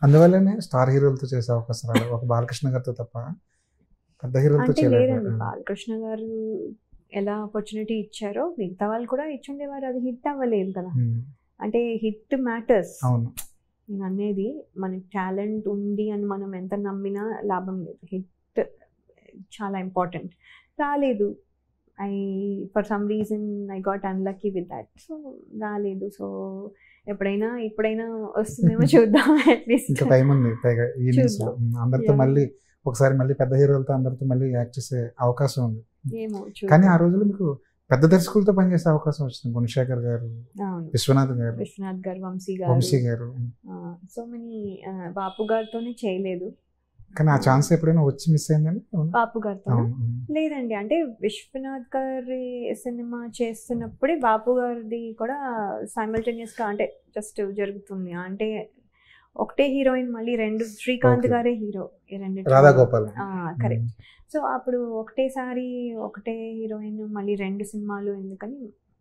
అందువల్లనే స్టార్ హీరోలతో చేసే అవకాశం రాలేదు, ఒక బాలకృష్ణ గారితో తప్ప పెద్ద హీరోలతో అంటే లేదండి, చేయలేకపోయారు. బాలకృష్ణ గారు ఎలా ఆపర్చునిటీ ఇచ్చారో మిగతా వాళ్ళు కూడా ఇచ్చుండేవారు, అది హిట్ అవ్వలేదు కదా. అంటే హిట్ మ్యాటర్స్. అవును. నేను అనేది మనకి టాలెంట్ ఉంది అని మనం ఎంత నమ్మినా లాభం లేదు, హిట్ చాలా ఇంపార్టెంట్. రాలేదు, for some reason I got unlucky with that. So రాలేదు. సో ఇప్పుడైనా వస్తుందేమో చూద్దాం. అట్లీస్ట్ ఇంకా టైం ఉంది పైగా ఈవినింగ్స్ లో అందరితో మళ్ళీ ఒకసారి మళ్ళీ పెద్ద హీరోలతో అందరితో మళ్ళీ యాక్ట్ చేసే అవకాశం ఉంది. ఏమో కానీ ఆ రోజుల్లో మీకు పెద్ద దర్శకులతో పనిచేసే అవకాశం వచ్చింది, గుణశేఖర్ గారు, విశ్వనాథ్ గారు, వంశీ గారు. So many. బాపు గారితోనే చేయలేదు. కానీ ఆ ఛాన్స్ ఎప్పుడైనా వచ్చి మిస్ అయిందని? బాపు గారితో లేదండి, అంటే విశ్వనాథ్ గారి సినిమా చేస్తున్నప్పుడే బాపు గారిది కూడా సైమల్టేనియస్ గా అంటే జస్ట్ జరుగుతుంది. అంటే ఒకటే హీరోయిన్, మళ్ళీ రెండు, శ్రీకాంత్ గారే హీరో, రాధాగోపాల్. కరెక్ట్. సో అప్పుడు ఒకటేసారి ఒకటే హీరోయిన్ మళ్ళీ రెండు సినిమాలు ఎందుకని